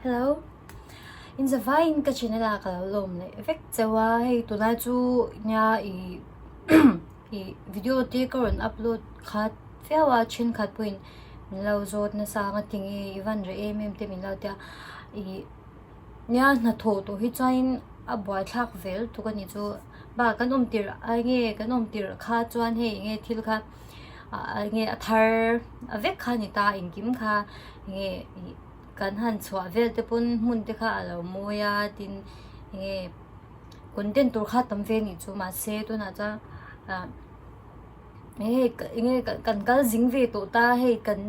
Hello. In Zawh in ka channel ka lom le effect Zawh hey to na chu nya i video te karon upload khat fewa chin khat point min lo zot na sa nga tingi ivan re te min lo tia i nya na tho to hi chain a boy thak vel tu ka ni chu ba kan tir a nge kan tir kha chuan he nge thil kha nge athar avek kha ni ta in kim kha nge kan han chwa vel te pun mun te kha alo moya tin nge content tur kha tam ve ni chu ma se tu na cha nge kan kal jing ve to ta he kan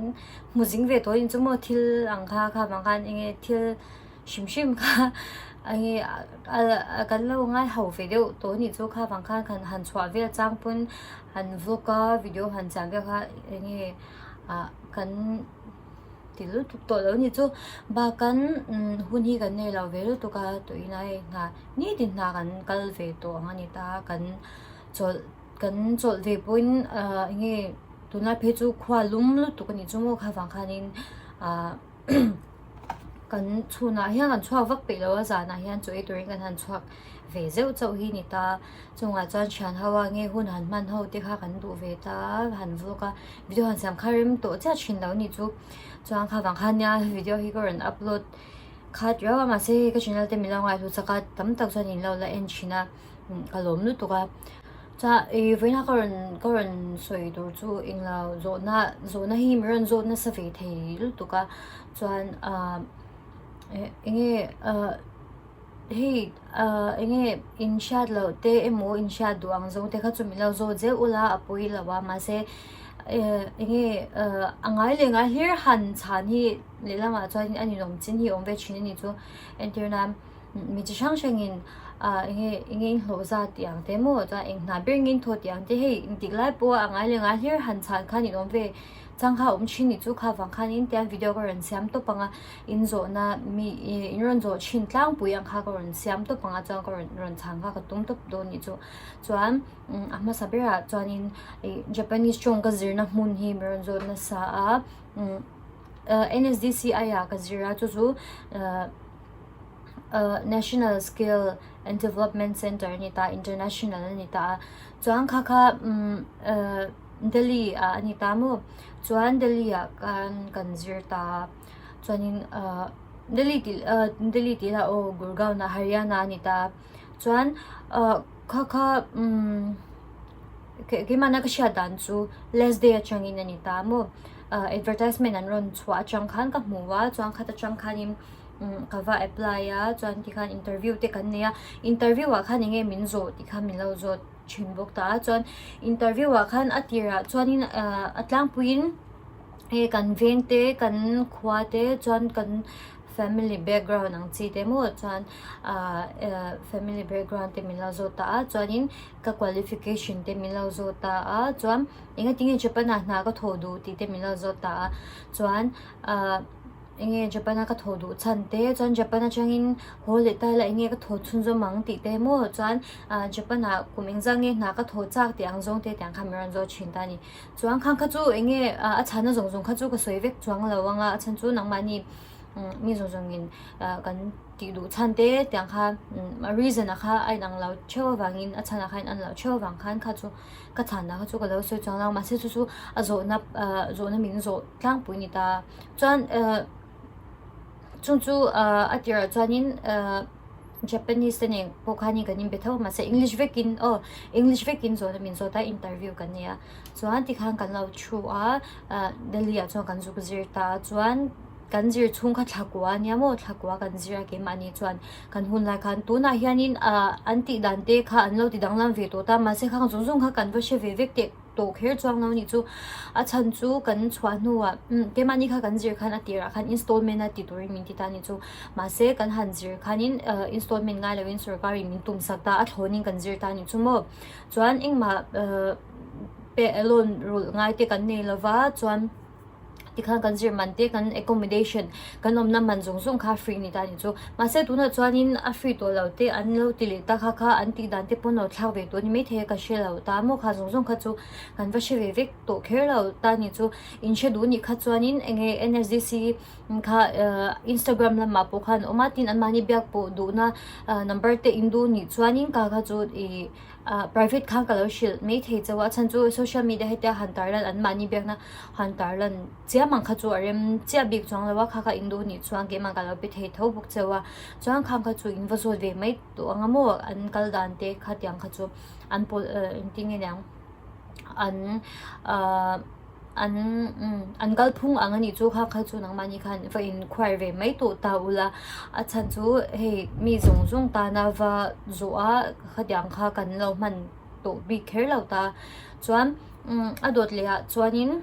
mu jing ve to in chu mo thil ang kha bang kan nge thil shim kha nge kan lo ngai ho ve deu to ni chu kha bang khan kan han chwa vel chang pun han vloga video han chang ve kha nge kan tilu to lo ni chu ba kan hun hi kan ne lo ve to ka to inai nga ni din na kan kal ve to angani ta kan chol ve point nge tuna phe chu khwa lum lu to ni chu mo kha wang khanin kan chuna hian kan chhuak vak pe lo za na hian chu turin kan han chhuak ve zeu chau hi ni ta chunga chan Chhan hawa nge hun han man ho te kha kan du ve ta han vloga video han sam kharim to cha chin lo ni chu chuan kha wang khan nya video hi ko ran upload khat rawa ma se ka channel te milanga thu chaka tam tak chan in lo la en china kalom lu to ka cha e vena karon soi dur chu in la zona hi mran zona sa ve thei lu to ka chuan nge hey nge in shad lo te emo in shad duang zo te kha chu mi lo zo je ula apoi lawa ma se nge angai le nga here han chan hi le lama chuan ani nom chin hi om ve chin ni chu enternam mi chi sang in nge lo za tiang te mo cha eng na ber ngin tho tiang te hei tik lai po angai le nga here han chan khan ni om ve chang kha chin ni chu kha wang khan in tian video ko ran siam to panga in zo na mi in ron zo chin tlang pu yang kha ko ran siam to panga chang ko ran chang kha ka tum top do ni chu chuan ama sabera chuan in Japanese chongka zirna mun hi ron zo na sa NSDC aya ka zira chu National Skill and Development Center ni ta international ni ta chuan kha Delhi ani ta mo chuan Delhi kan zir ta chuanin Delhi ti la o Gurgaon na Haryana ni ta chuan kha ke mana ka sha dan chu less day changin ani ta mo advertisement an ron chwa chang khan ka muwa chuan khata chang khanin kava apply ya chuan ti khan interview te kan ne interview wa khan nge min zo ti khan min lo zo chin bok ta chuan interview wa khan atira chuanin atlang puin he kan ven te kan khwa te chuan kan family background ang chi te mo chuan family background te min lo zo ta chuanin ka qualification te min lo zo ta chuan inga tinge Japan na ka thodu ti te min lo zo ta chuan inge Japan ka thodu Chhan te chuan Japan changin hole ta la inge ka tho chun zo mang ti te mo chuan Japan kuming jang nge na ka tho chak ti ang zong te tyang khameran zo chin ta ni chuan khang kha chu inge Chhan na zong kha chu ka soi vek chuang lo wanga Chhan chu nang mani mi zong in kan ti du Chhan te tyang kha reason kha ai nang lo chho wangin Chhan kha an lo chho wang khan kha chu ka Chhan na chu ka lo soi chuang lo ma se chu zo na min zo tlang pu ni ta chuan chu atira chuanin Japanese ne pokhani kanin bethaw ma se English vekin zo na min zo ta interview kan ya chuan ti khan kan lo thu Delhi a chuan kan zu zir ta chuan kan zir chung kha thlakwa nia mo thlakwa kan zira ke mani chuan kan hun lai khan tu na hianin anti dan te kha an lo ti dang lam ve to ta ma se khang zung kha kan va she ve vek te to kher chuang no ni chu Chhan chu kan chwa nuwa ke mani kha kan zir khan atira khan installment ati tur min ti ta ni chu ma se kan han zir khanin installment ngai lo in sarkari min tum sakta a thonin kan zir ta ni chu mo chuan engma pe alone rule ngai te kan nei lova chuan ti khan kan zir man te kan accommodation kan om na man zung kha free ni ta ni chu ma se tu na chuanin a free to lo te an lo ti le ta kha an ti dan te pon lo thlau ve to ni me the ka she lo ta mo kha zung kha chu kan va she ve vek to kher lo ta ni chu in she du ni kha chuanin enge NSDC kha Instagram la ma po khan omatin an mani biak po du na number te indu ni chuanin ka kha chu private kha ka lo shil me thei chawa chan chu social media heta hantar lan an mani biak na hantar lan chia mang kha chu arem chia big chang lawa kha kha indu ni chuang ke mang ka lo pi thei tho buk chawa chuang kham kha chu invasol ve mai to angamo an kal dan te kha tyang kha chu an pol inting enang an an galphung angani chu kha kha chu nang mani khan va inquire ve mai to ta ula a chan chu he mi zong zong ta na va zo a khadyang kha kan lo man to bi kher lo ta chuan adot le a chuanin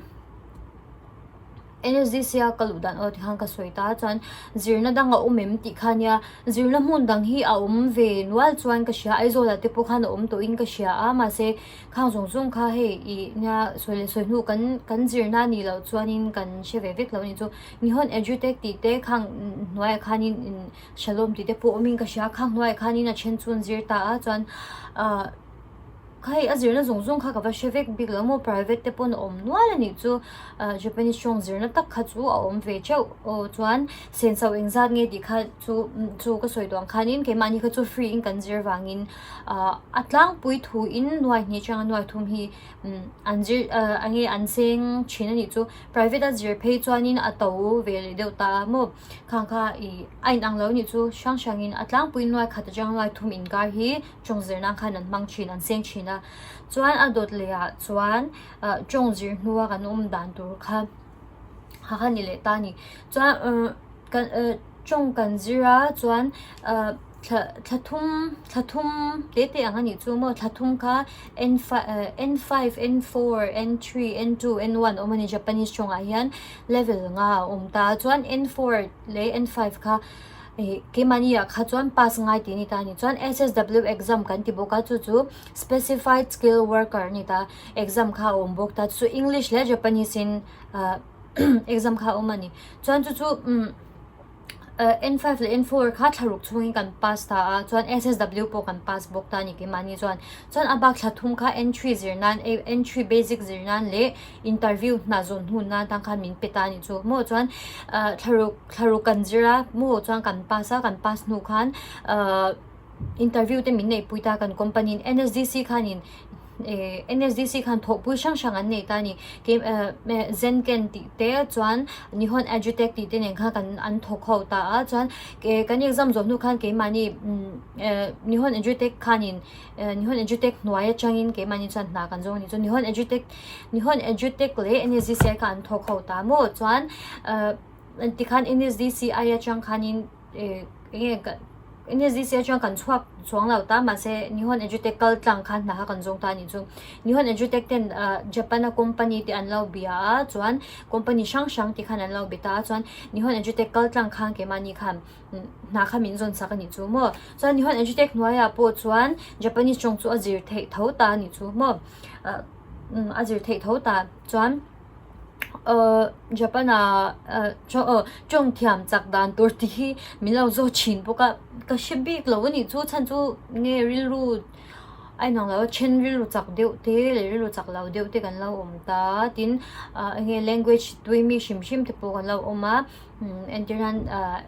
NSDC kaludan o tihang kasoita chuan zirna danga umem ti khania zirna mun dang hi a ve nual chuan ka sha aizola te po khan to in ka sha a ma se khang zong zong kha he I nya soile soinu kan zirna ni lo chuanin kan sheve vek lo ni chu nihon edutech ti te khang noi khanin shalom ti te po min ka sha khang noi khanin a chen chun zir ta a chuan khai azirna zong zong kha ka va shevek big lamo private te pon nuala ni chu Japanese chong zirna tak kha chu ve cheu o chuan sense of exam nge di kha chu ka soi dong khanin ke mani kha chu free in kan zir wangin atlang pui thu in noi ni chang noi thum hi anjir ange anseng china ni chu private azir phe chuanin ato ve le deuta mo khang kha I ain ang lo ni chu shangin atlang pui noi kha ta jang lai thum in gar hi chong zirna khan an mang chin an seng chin chuan adot leya chuan chongzir nuwa kan dan tur kha ha ni le ta ni chuan kan chong kan zira chuan thlathum te angani chu mo thlathum kha N5 N4 N3 N2 N1 omani Japanese chong a hian level nga ta chuan N4 le N5 kha ke mania kha chuan pass ngai ti ni ta ni chuan SSW exam kan ti boka chu specified skill worker ni ta exam kha bok ta chu English le Japanese in exam kha omani chuan chu N5 le N4 kha tharuk chungin kan pass ta chuan SSW po kan pass bok ta ni ke mani chuan abak thlathum kha N3 zirnan N3 basic zirnan le interview na zon hun na tang khan min petani chu mo chuan tharuk kan zira mo chuan kan pass nu khan interview te min nei puita kan company NSDC khanin NSDC khan thopui shang an nei ta ni ke zenken ti te chuan nihon edutech ti te nen kha kan an thokho ta a chuan ke kan exam zo nu khan ke mani nihon edutech khanin nihon edutech noya changin ke mani chan na kan zo ni chu nihon edutech le NSDC khan thokho ta mo chuan ti khan NSDC aya chang khanin NSDC chuan kan chuang lau ta ma se nihon edutech kal tlang khan na kan zong ta ni chu nihon edutech ten Japan company ti an lau bia chuan company shang ti khan an lau bita chuan nihon edutech kal tlang khan ke mani khan na kha min zon sak ani chu mo chuan nihon edutech noya po chuan Japanese chong chu azir thei tho ta ni chu mo azir thei tho ta chuan Japan chong thiam chak dan tur ti min lo zo chin boka ka shibik lo ni chu chan chu nge ril ru ai nang lo chen ril ru chak deu te le ril ru chak lo deu te kan lo ta tin nge language tui mi shim te po kan lo oma enteran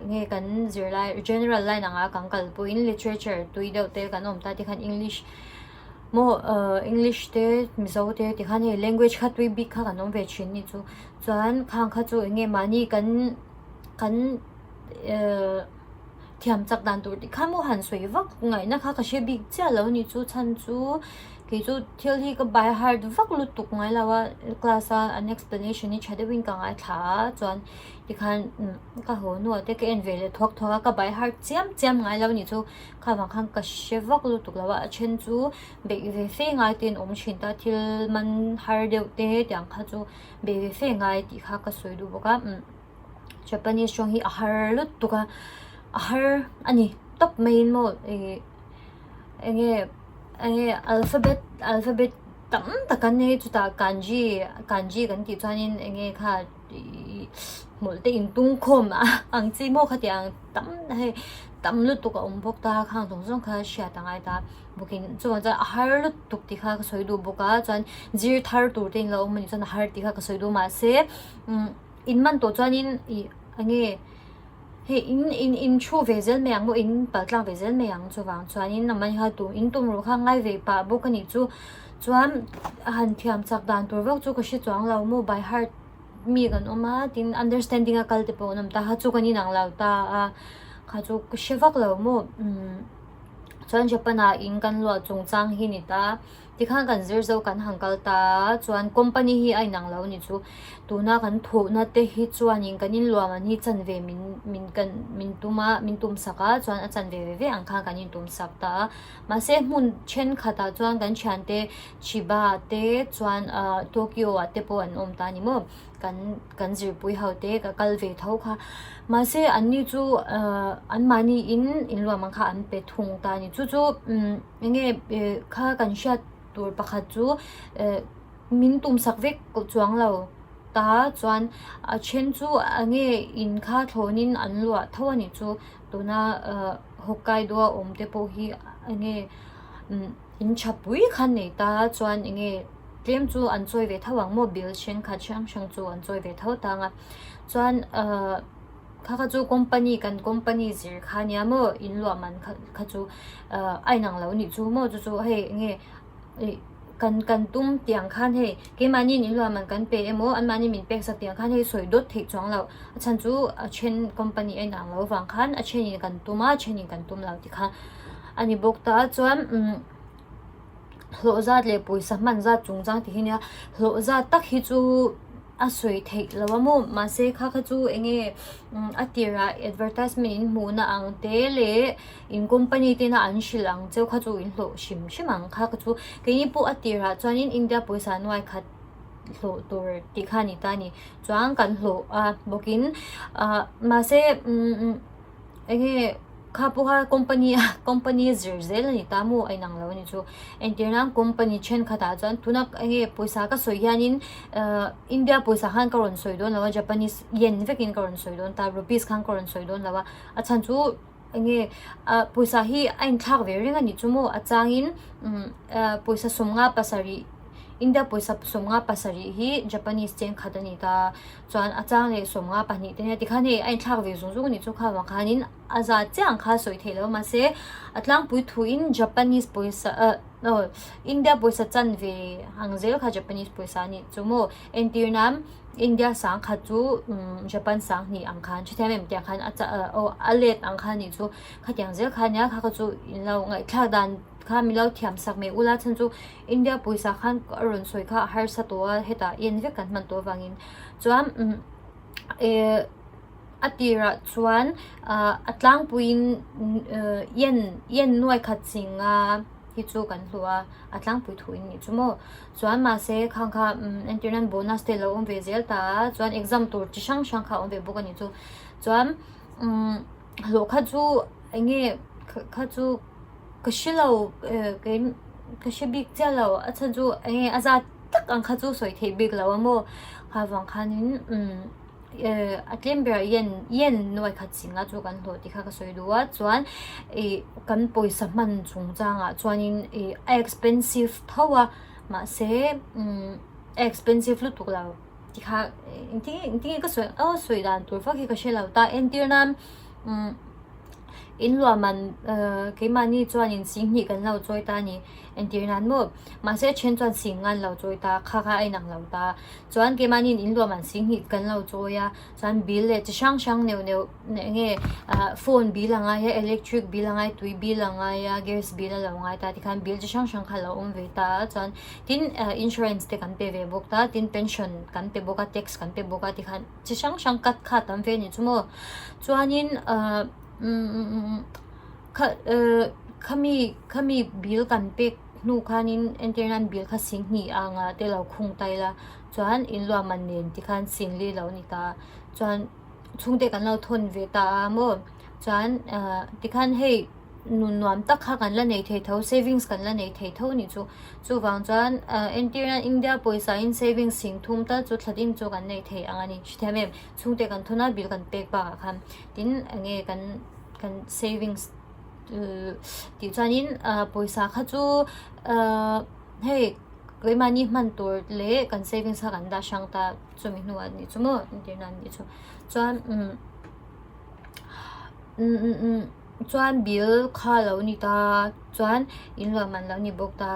nge kan zirlai general line anga kangkal po in literature tui deu te kan ta ti khan English mo English te mizo te ti khan he language kha tui bi kha kan ve chin ni chu chuan khang kha chu nge mani kan thiam chak dan tur ti khamo han soi vak ngai na kha she big cha lo ni chu chan chu ke chu thil hi ka by hard vak lu tuk ngai lawa class an explanation ni chade wing ka ngai tha chuan ti khan ka ho no te ke en vele thok thoka ka by hard chiam ngai lo ni chu kha wang khang ka she vak lu tuk lawa chen chu be ve fe ngai tin chin ta thil man har deu te tyang kha chu be ve fe ngai ti kha ka soi du boka Japanese chong hi har lu tuka har ani top main mo enge alphabet tam takan ne chuta kanji kan ti chuanin enge kha molte in tung khom ang chi mo khatiang tam lu tu ka umbok ta khang thong song kha sha tangai ta bukin chuan cha har lu tuk ti kha soidu boka chuan zir thar tur ten lo mani chuan har ti kha soidu ma se in man to chuanin ange he in chu vezel me ang mo in patlang vezel me ang chuwang chuanin naman ha tu in tum ru kha ngai ve pa bo kani chu chuan han thiam chak dan tur vok chu ka shi chuang lo mo by heart mi kan oma tin understanding a kal te po nam ta ha chu kani nang lau ta a kha chu ka shevak lo mo chuan Japana in kan lo Chungchang hi ni ta tikhan kan zir zo kan hangkal ta chuan company hi ai nang lo ni chu tuna kan tho na te hi chuan in kanin luam an hi chan ve min tum saka chuan a chan ve ang kha kanin tum sak ta ma se mun chen khata chuan kan chan te Chiba te chuan Tokyo te po an om ta ni mo kan zir pui hau te ka kal ve tho kha ma se an ni chu an mani in luam ang kha an pe thung ta ni chu nge kha kan shat tur pakhat chu min tum sak vek ko chuang lo ta chuan a chen chu ange in kha thonin an lua thawani chu tuna Hokkaido om te po hi ange in chapui khan nei ta chuan ange Tlem chu an choi ve thawang mo bil chen kha chang chu an choi ve thaw ta nga chuan kha chu company zir khania mo in lo man kha chu ai nang lo ni chu mo chu he nge kan tum tiang khan he ke mani ni lo man kan pe emo an mani min pek sak tiang khan he soi dot thei chong lo chan chu a chen company ai nang lo wang khan a chen ni kan tuma chen ni kan tum lo ti kha ani bok ta chuan hlo zat le poisa man za Chungchang ti hinia hlo za tak hi chu a soi thei lo mo ma se kha chu enge atira advertisement in mu na ang te le in company te na an shilang cheu kha chu in hlo shim ang kha chu ke ni pu atira chuan in India poisa noi khat hlo tur ti kha ni ta ni chuang kan hlo bokin ma se enge kha pu ha company zirzel ni ta mu ai nang lo ni chu entirang company chen khata chuan tunak enge poisa ka soi hianin India poisa khan karon soi don lawa Japanese yen vekin karon soi don ta rupees khan karon soi don lawa a chan chu enge poisa hi ain thak ve ringa ni chu mo a changin poisa somnga pasari India poisa somnga pasari hi Japanese chen khadani ta chuan achang le somnga pani te ti khani ai thak ve zung zung ni chu kha wa khanin aza chang kha soi thelo ma se atlang pui thu in Japanese poisa no India poisa chan ve hangzel kha Japanese poisa ni chumo entirnam India sang kha chu Japan sang ni ang khan chithem tiang khan alet ang khan ni chu khatyang zel khanya kha chu in lo ngai thak dan kha milau thiam sak me ula chan chu India poisa khan aron soi kha har sa to heta yen ve kan man to wangin chuan atira chuan atlang puin yen noi khat singa hi chu kan hlua atlang pui thuin ni chumo chuan ma se khang kha internal bonus te lo om ve zel ta chuan exam tur chi sang kha om ve boka ni chu chuan lo kha chu enge kha chu kashilo kashabik chalo acha chu enge aza tak ang kha chu soi thei big lo mo kha wang khanin Tlem ber yen noi khat singa chu kan hlo ti kha ka soi duwa chuan kan poisa man Chungchanga chuanin expensive thawa ma se expensive lu tukla ti kha inti ka soi dan tur fa ki ka shelo ta entirnam in lo man ke mani chuanin singhi kan lo choi ta ni entirnan mo ma se chen chuan singan lo choi ta kha ai nang lo ta chuan ke mani in lo man singhi kan lo choya chuan bill le chi sang neu nge phone bill anga ya electric bill anga tui bill anga ya gas bill lo ngai ta ti khan bill chi sang kha lo om ve ta chuan tin insurance te kan pe ve bok ta tin pension kan pe boka tax kan pe boka ti khan chi sang kat kha tam ve ni chumo chuanin kami bill kan pe nu khanin internal bill kha singhi anga te lo khung tai la chuan in lo man nen ti khan singli lo ni ta chuan chungte kan lo thon ve ta mo chuan ti khan hei nuam tak kha kan la nei thei tho savings kan la nei thei tho ni chu wang chuan internal India poisa in savings sing thum ta chu thladin chu kan nei thei anga ni chithame chungte kan thona bill kan pek ba khan tin ange kan savings ti chuanin poisa kha chu hei koi mani man tur le kan savings kha kan da sang ta chumi nuwa ni chumo internal ni chu chuan chuan bill kha lo ni ta chuan in lo man lo ni bok ta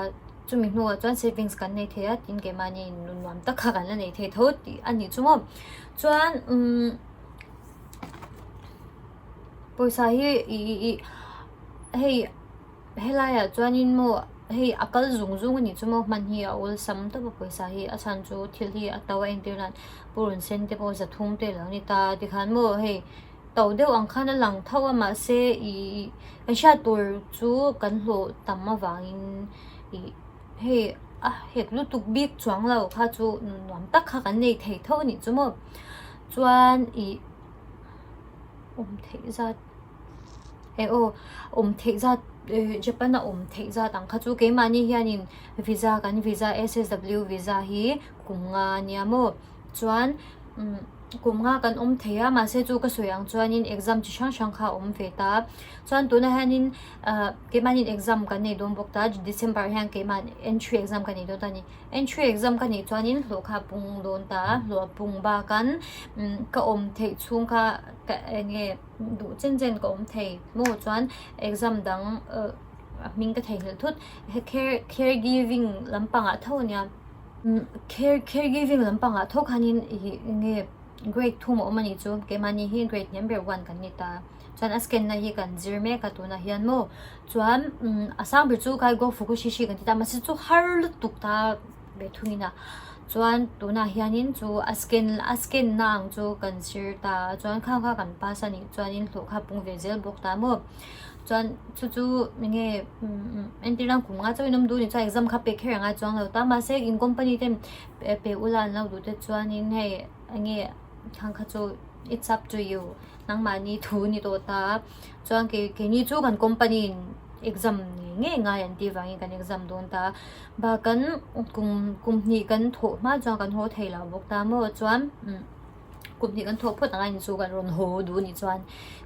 chumi hnuah chuan savings kan nei thei a tin ke mani nuam tak kha kan la nei thei tho ti ani chumo chuan poisa hi hei helaya chuan in mo hei akal zung ni chumo man hi a ol sam to poisa hi a chan chu thil hi a tawa internet purun sen te po za thum te lo ni ta ti khan mo hei tàu đều ang khana lang thawa ma se I kan sha tur chu kan hlo tamma wangin he he lu tuk bik chuang lo kha chu nuam tak kha kan nei thei tho ni chumo chuan thei za thei za Japan na thei za tang kha chu ke mani hianin visa kan visa SSW visa hi kunga niamo chuan kumnga kan theya ma se chu ka soyang chuanin exam chi sang kha ve ta chuan tuna hanin ke manin exam kan nei dom bok ta December hang ke man entry exam kan nei do tani entry exam kan nei chuanin hlo kha pung don ta hlo pung ba kan ka thei chung kha ka nge du chen ka thei mo chuan exam dang ming ka thei hel thut caregiving lampanga thonia caregiving lampanga thokhanin nge grade 2 mo mani chu ke mani hi grade number 1 kan ni ta chuan asken na hi kan zirme ka tu na hian mo chuan asang bir chu kai go fukushi kan ti ta ma si chu har tuk ta be thungina chuan tu na hianin chu asken nang chu kan sir ta chuan kha kan pass ani chuan in thlo kha pung ve zel bok ta mo chuan chu nge entirang kunga chu inom du ni cha exam kha pe kher nga chuang lo ta ma se in company tem pe ulan lo du te chuan in hei nge thang kha chu it's up to you nang mani thu ni to ta chuan ke ni chu kan company exam nge nga yan ti wangi kan exam don ta ba kan kum ni kan tho ma chuan kan ho thei la bok ta mo chuan kum ni kan tho phot nga ni chu kan ron ho du ni chuan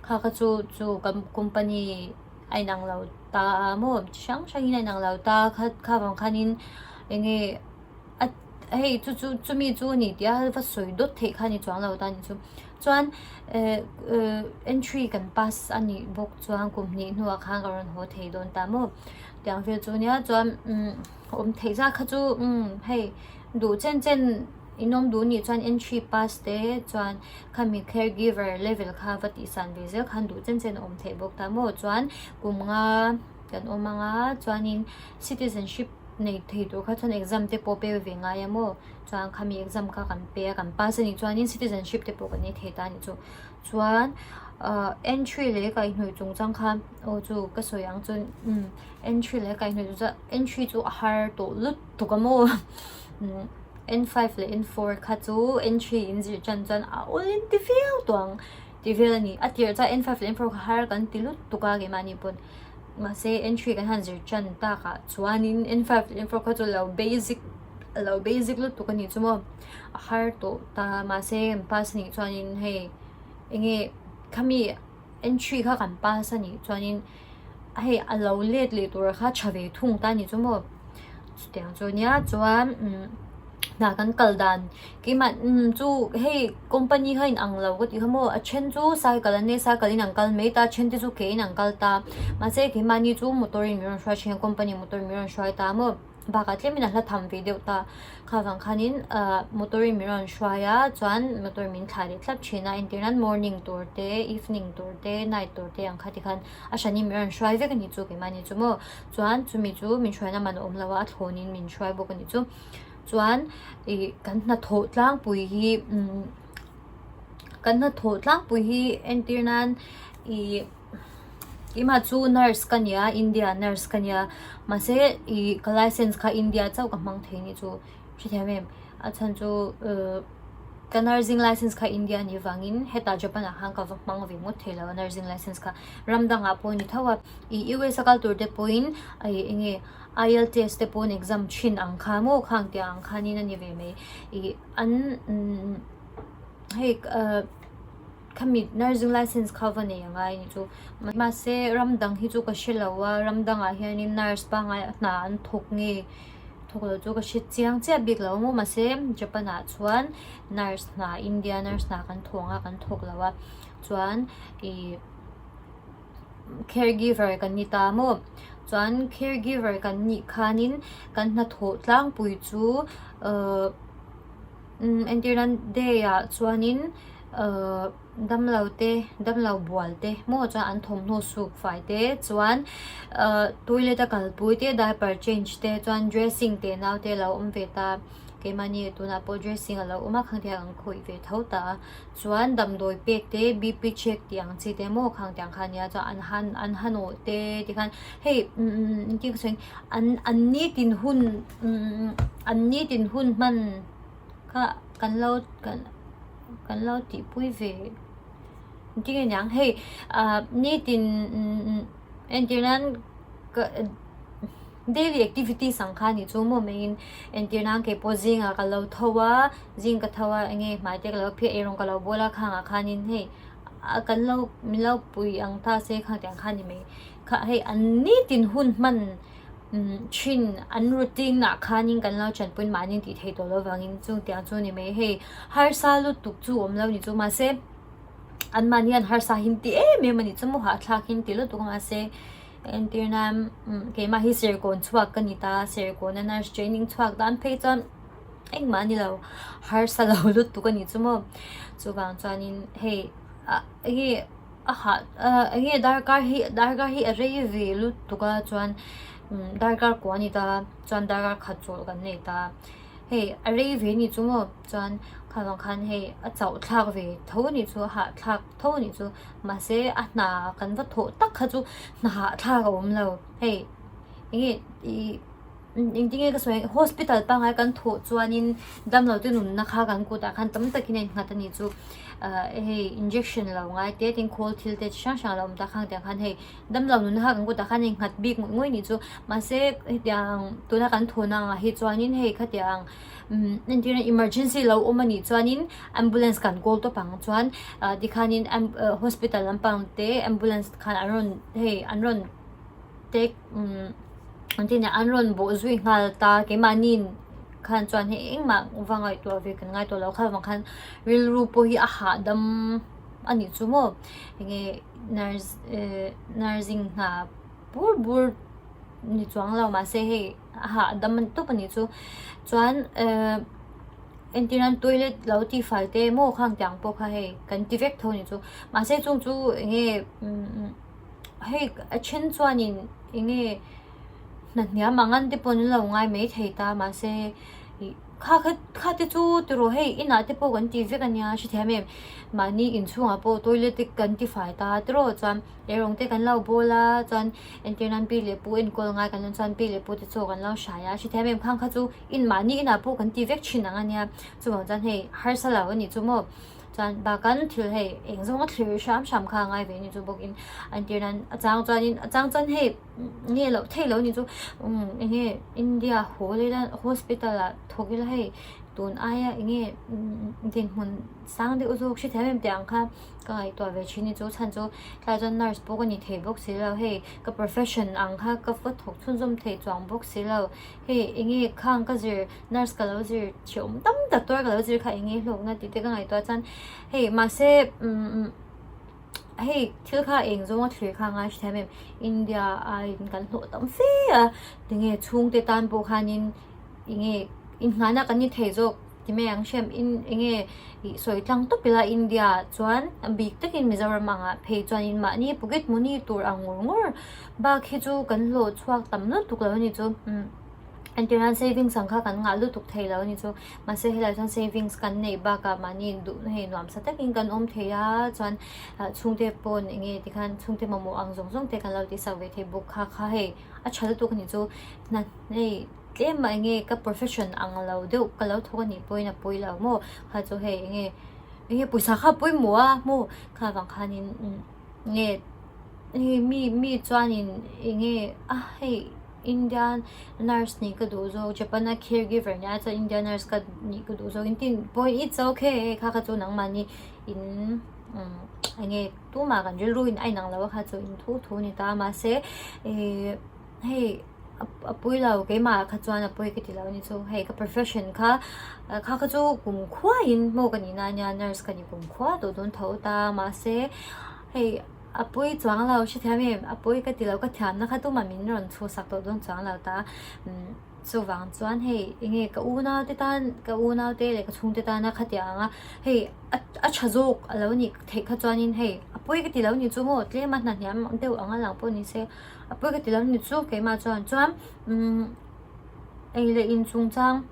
kha chu kan company ai nang lo ta mo sang ai nang lo ta kha wang khanin nge hey chu mi chu ni dia va soi dot thei khani chuang lo ta ni chu chuan entry kan pass ani bok chuang kum ni nuwa khang ron ho thei don ta mo tiang ve chu nia chuan thei za kha chu hey du chen inom du ni chuan entry pass te chuan khami caregiver level kha vati san ve zel khan du chen thei bok ta mo chuan kumnga kan omanga chuanin citizenship nei thei to kha chuan exam te po pe ve nga ya mo chuan khami exam kha kan pe kan pass ani chuan in citizenship te po kan nei thei ta ni chu chuan entry le kai hnoi chungchang kha chu ka soyang chun entry le kai hnoi chu entry chu har to lut to ka mo N5 le N4 kha chu entry in zir chan all in ti feel tuang ti feel ni atir cha N5 le N4 kha har kan ti lut to ka ge mani pon ma se entry kan han zir chan ta ka chuanin N5 N4 kha chu lo basic lut to ka ni chumo har to ta ma se pass ni chuanin hei enge khami entry kha kan pass ani chuanin hei alo let le tur kha chave thung ta ni chumo tiang chu nia chuan na kan kaldan ki ma chu hei company hain ang lo ti hamo a chen chu cycle ane cycle in angkal me ta chen ti chu ke in angkal ta ma se ki mani chu motor in ron shwa chen company motor mi ron shwa ta mo ba ka tlem na la tham video ta khawang khanin motor in ron shwa ya chuan motor min thari tlap china internet morning tour te evening tour te night tour te ang khati khan a shani mi ron shwa ve ka ni chu ke mani chu mo chuan chu mi chu min shwa na man om lawa thonin min shwa bo ka ni chu chuan kan na tho tlang pui hi entirnan ima chu nurse kanya India nurse kanya ma se ka license kha India chau ka mang theini chu thithame a chan chu ka nursing license kha India ni wangin heta Japan a hang ka mang ve mo thela nursing license kha ramdanga po ni thawa US sakal tur te point ai enge IELTS te pon exam chin ang kha mo khang te ang khani na ni ve me an hei khami nursing license cover ne ngai ni chu ma se ramdang hi chu ka shilawa ramdang a hian in nurse pa ngai na an thok nge thoklo chu ka shi chiang che big lo mo ma se Japan a chuan nurse na India nurse na kan thonga kan thok lawa chuan caregiver kan ni ta mo chuan caregiver kan ni khanin kan na tho tlang pui chu entirnan de ya chuanin damlo bual te mo chuan an thom no suk fai te chuan toilet a kal pui te diaper change te chuan dressing te naw te lo ve ta ke mani tuna po dressing alo uma khang thia ang khoi ve tho ta chuan damdoi pek te bp check tiang chi te mo khang tiang khania cha an hano te ti khan hey ti seng an ni tin hun man kha kan lo ti pui ve ti ke nyang hey ni tin entirnan daily activity sangkha ni chu mo main entirnan ke posing a kalo thowa jing ka thowa nge mai te kalo phe erong kalo bola khanga khanin he kan lo milo pui ang tha se kha tyang khani me kha he an ni tin hun man chin an routine na khanin kan lo chan pun manin ti thei to lo wangin chu tyang chu ni me he har salu tuk chu om lo ni chu ma se an manian har sa him ti me mani chu mo ha thla hin ti lo tu ma se entirnam ke ma hi sirkon chuak kanita sirkon na nurse training chuak dan phe chan eng mani lo har sa lo lu tu kani chu mo chu wang chanin he darkar hi array ve lu tu ka chuan darkar ko ani ta chuan darkar khachol kan nei ta he array ve ni chu mo chuan khalong khan he a chau thlak ve tho ni chu ha thlak tho ni chu ma se a na kan va tho tak kha chu na ha thlak om lo he inting ka soi hospital pa ngai kan tho chuanin damlo tu nun na kha kan ku ta khan tam takin ngatani chu he injection lo ngai te tin khol thil te chang chang lom ta khang te khan he damlo nun ha kan ku ta khan ngat bik ngoi ni chu ma se tyang tu na kan tho na hi chuanin he kha tyang entirna emergency lo omani chuanin ambulance kan call to pang chuan dikhanin hospital lampang te ambulance khan anron take antina anron bo zui ngal ta ke manin khan chuan he engma wangai to ve kan ngai to lo kha wang khan ril ru po hi a ha dam ani chu mo nge nursing na bur ni chuang lo ma se he ha dam to pani chu chuan entirnan toilet lo ti fal te mo khang tyang po kha he kan defect tho ni chu ma se chung chu nge he a chen chuanin nge na nya mangan te pon lo ngai me thei ta ma se kha te chu tu ro he ina te po kan ti ve kan ya shi thame mani in chunga po toilet te kan ti fai ta tro chan erong te kan lo bola chan entirnan pi le pu en kol ngai kan chan pi le pu te chu kan lo sha ya shi thame khang kha chu in mani ina po kan ti vek chin anga nya chu chan he har sa la ni chu mo chan ba kan thil he eng zong a thlir sham kha ngai ve ni chu bok in entirnan achang chan he nge lo thei lo ni chu nge India hospital a thogil he tun aya nge din hun sang de uzok shi thamem tyang kha kai to ve chini chu chan chu tlajon nurse po ni thei bok si lo he ka profession ang kha ka fa thok chun zom thei chwang bok si lo he nge khang ka zir nurse ka lo zir chom tam da tor ka lo zir kha nge hlok na ti te ka ngai to chan he ma se hey thil kha eng zong a thlir kha ngai shi thamem India ai kan hlo tam fe a tinge chung te tan po khanin nge in ngana kan ni thei jok ti me ang shem in nge soi tlang to pila India chuan big takin Mizoram anga phei chuan in ma ni pugit muni tur angor ba khi chu kan lo chuak tam no tuk lo ni chu entirnan savings sangkha kan nga lu tuk thei lo ni chu ma se helai chan savings kan nei ba ka mani du he nuam sa takin kan theya chuan chungte pon nge ti khan chungte mamo ang zong te kan lo ti sa ve the book kha he a chhal tu kan ni chu na nei Tlem ma nge ka profession ang lo deu ka lo thok ni poina poila mo kha chu he nge puisa kha poi mo a mo kha wang khanin nge mi chuanin nge he Indian nurse ni ka do zo Japan na caregiver nya cha Indian nurse ka ni ka do zo intin boy it's okay kha chu nang mani in nge tu ma kan jil ruin ai nang lawa kha chu in thu ni ta ma se hey apoi lau ke ma kha chuan apoi ke ti lau ni chu hey ka profession kha chu kum khwa in mo ka ni na nya nurse ka ni kum khwa do don tho ta ma se hey apoi chuang lo shi thiam apoi ka ti lo ka thiam na kha tu ma min ron chu sak to don chuang lo ta chu wang chuan hei nge ka u na te tan ka u na te le ka chung te tan na kha tianga hei a chazok alo ni thei kha chuan in hei apoi ka ti lo ni chu mo tle ma na hiam deu anga lang po ni se apoi ka ti lo ni chu ke ma chuan ei le in chungchang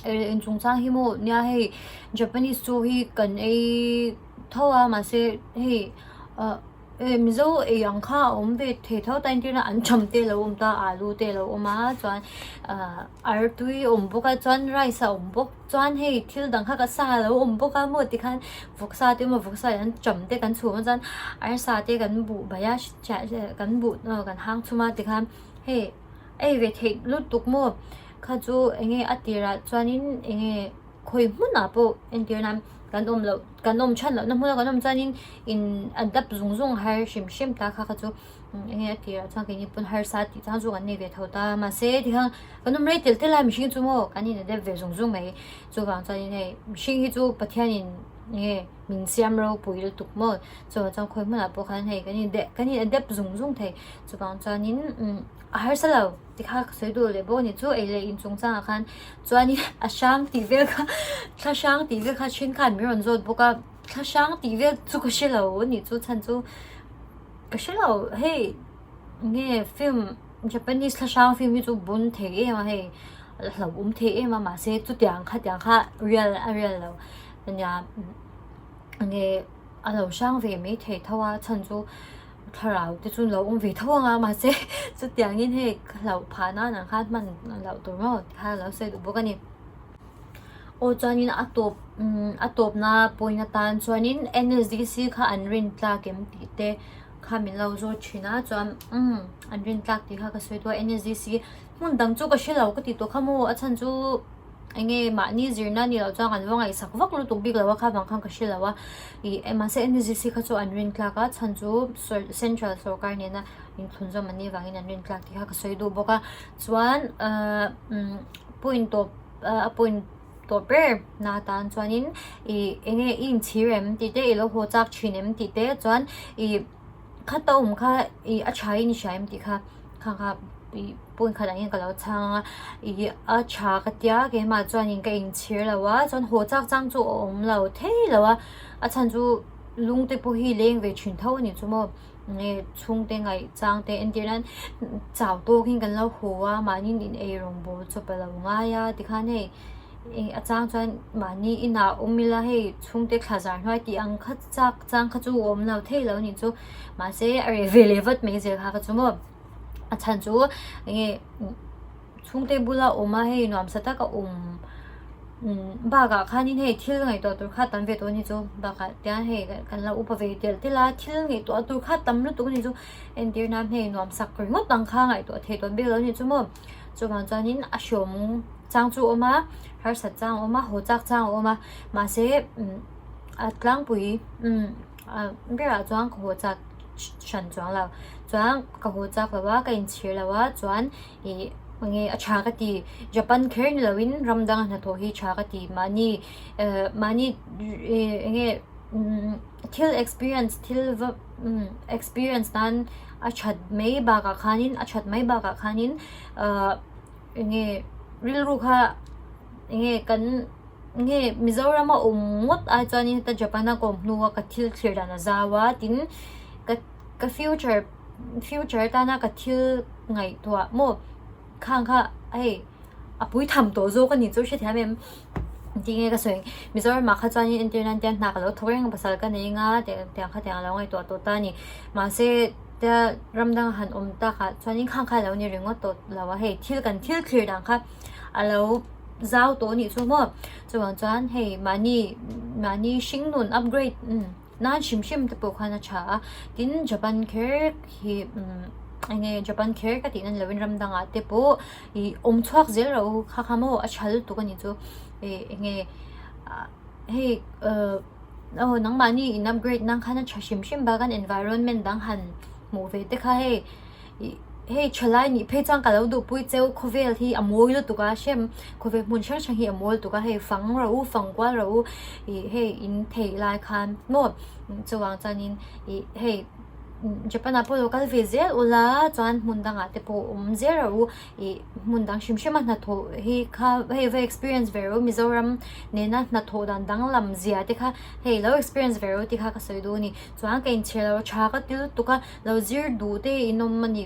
in chungchang hi mo nya hei Japanese chu hi kan ei thowa ma se hei mizo e yang kha ve the thau tan tin an cham te lo ta alu te lo ma chuan ar tui boka chuan rice bok chuan hei thil dang kha ka sa lo boka mo ti khan voksa te mo voksa an cham te kan chu ma chuan ar sa te kan bu baya cha kan bu no kan hang chuma ti khan hei ei ve the lut tuk mo kha chu enge atira chuanin enge khoi hmuna po entirnam kan chan lo na hmuna kan chanin in adap zung har shim ta kha chu enge atira chang ke ni pun har sa ti chang zu kan ne ve thota ma se ti khang kan rei tel tel mi shin chu mo kan ni de ve zung mai chu wang chanin hei shin hi chu pathianin nge min siam ro puil tuk mo chu chang khoi hmuna po khan hei kan ni adap zung thei chu wang chanin har salo ti kha soi du le bo ni chu ei le in chungchang khan chuani a shang ti vel kha thla shang ti vel kha chin khan mi ron zot boka thla shang ti vel chu ko shelo ni chu chan chu ka shelo hey nge film Japanese thla shang film chu bun the e ma hey lo the e ma se chu tiang kha real lo nya nge a lo shang ve me the thawa chan chu thlarau te chun lo ve thawanga ma se chu tiangin he lo phana na khat man lo tur mo kha lo se du bokani o chanin atop na poina tan chuanin NSDC kha anrin tla kem ti te kha min lo zo china chuan anrin tlak ti kha ka soi to NSDC mun dang chu ka shelo ka ti to khamo a chan chu enge ma ni zirna ni lo chang an wangai sak vak lu tuk big lawa kha bang khang ka shilawa I ema se NGC kha chu anrin tla ka chan chu central sarkar ne na in thunzo mani wangin anrin tla ti kha ka soi do boka chuan point to per na tan chuanin I enge in chirem ti te ilo ho chak chinem ti te chuan I khatom kha I achai ni shaim ti kha I point kha dangin kalau chang I a cha ka tia ke ma chuan in ka in chir lawa chuan ho chak chang chu om lo thei lawa a chan chu lung te po hi leng ve thin tho ni chu mo nge chung te ngai chang te endiran chaw to king kan lo huwa manin in e rong bo chu pa lo nga ya ti khan he a chang chuan mani ina umila he chung te khazar hoi ti ang khat chak chang kha chu om lo thei lo ni chu ma se are velevat me je kha ka chu mo a chan chu nge chung te bula oma he nom sata ka baga khanin he thil ngai to tur kha tam ve to ni chu baga tian he kan la upa ve tel tila thil ngai to tur kha tam lu tu ni chu endir nam he nom sak kri ngot tang kha ngai to the ton be lo ni chu mo chu ma chanin a shom chang chu oma har sa chang oma ho chak chang oma ma se atlang pui be a chang ho chak shan chang la chuan ka ho chak lawa ka in chir lawa chuan I nge a cha ka ti Japan kher ni lawin ramdang na to hi cha ka ti mani nge thil experience tan a chat mai ba ka khanin nge ril ru kha nge kan nge Mizoram a ngot a chuan ta Japan a kom nuwa ka thil clear na Zawh tin ka future ta na ka thil ngai to mo khang kha ai apui tham to zo ka ni chu she thiam tinge ka soi Mizoram ma kha chani internet ten na ka lo thoreng basal ka nei nga te kha te lo ngai to ta ni ma se ta ramdang han ta kha chani khang kha lo ni ringo to lawa he thil clear dang kha alo Zawh to ni chu mo chuan chuan he mani shingnun upgrade nan shim te po khana cha tin Japan kher hi nge Japan kher ka tin an lawin ramdang a te po I chhuak zel ro kha khamo a chhal tu ka ni chu nge he nang mani in upgrade nang khana cha shim ba kan environment dang han mo ve te kha he hey chalai ni phe chang kalau du pui cheu khovel hi amoi lu tuka shem khove mun chang chang hi amol tuka hey fang ro fang kwa ro hey in thei lai khan mo chuwang chanin hey Japan apo local visit ula chuan mundang ate po zero mundang shimshima na tho hi kha have experience vero Mizoram nena na tho dan dang lam zia te kha hey low experience vero ti kha ka soidu ni chuan kain chelo cha ka til tuka lo zir du te inom mani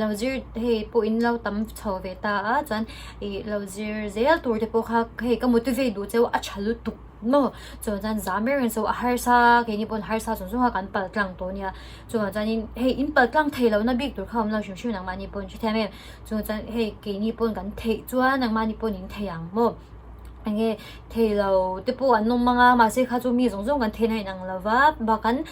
lo zir hey po in lo tam chho ve ta chuan lo zir zel tur te po kha hey ka motivate du cheu a chalu tu no so dan zamer so harsa ke ni pon harsa so ha kan pal tlang to nia so dan in hey in pal tlang thei lo na big tur kham lo shim shim nang mani pon chi thame so dan hey ke ni pon kan thei chuan nang mani pon in theiang mo ange thei lo te po an nom manga ma se kha chu mi zong zong kan thei nai nang lawa ba kan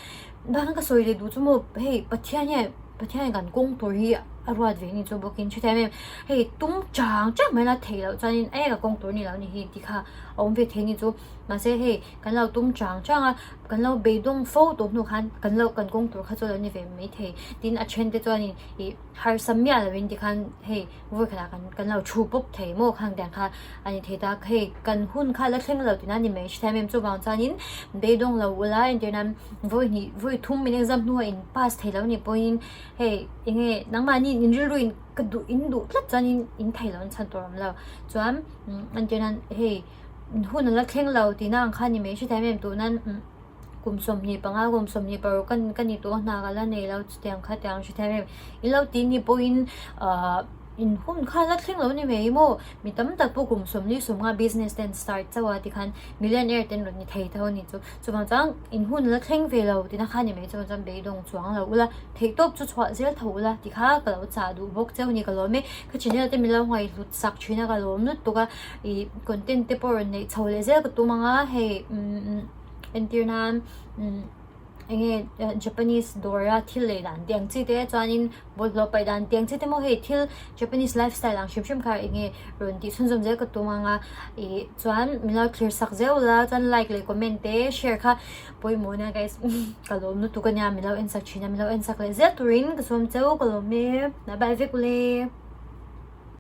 ka soi le du chu mo hey pathian kan kong tur hi arwat ve ni chu bokin chi thame hey tum chang mai la thei lo chuan in ai ka kong tur ni lo ni hi ti kha om ve thei ni chu ma se hey kan lo tum chang a kan lo be dong fo to nu khan kan lo kan kong tur kha chu lo ni ve me thei tin a chen te chuan in har samya la win ti khan hey voi khala kan lo chu pop thei mo khang dang kha ani thei ta hey kan hun kha la thleng lo tin ani me chi thame chu bang chuan in be dong lo ula in ti nam voi thum min exam nu in pass thei lo ni point hey inge nang ma ni in ru in ka du in du tlat chuan in thei lo chan toram lo chuan an ti nan hey hun la thleng lo ti nang kha ni me chi thame tu nan kum som ni panga kum som ni par kan ni to na ga la nei lo tiang kha tiang chi thame in lo ti ni point in hun kha la thleng lo ni me mo mi tam tak po kum som ni sum nga business ten start chawa ti khan millionaire ten ro ni thei tho ni chu bang chang in hun la thleng ve lo ti na kha ni me chu chang be dong chuang lo ula thei top chu chwa zel tho la ti kha ka lo cha du bok cheu ni ka lo me ka channel te mi lo ngai lut sak china ka lo nu tu ka content te por nei chole zel ka tu manga he entirnan enge Japanese dora thil le dan tiang chi te chuanin bollo pai dan tiang chi te mo he thil Japanese lifestyle ang shim shim kha enge ron ti sunjom je ka tumanga chuan mila clear sak zeula chuan like le comment te share kha poi mo na guys kalom nu tu kanya mila en sak china mila en sak le ze turin ka som cheu kalom me na bai ve kule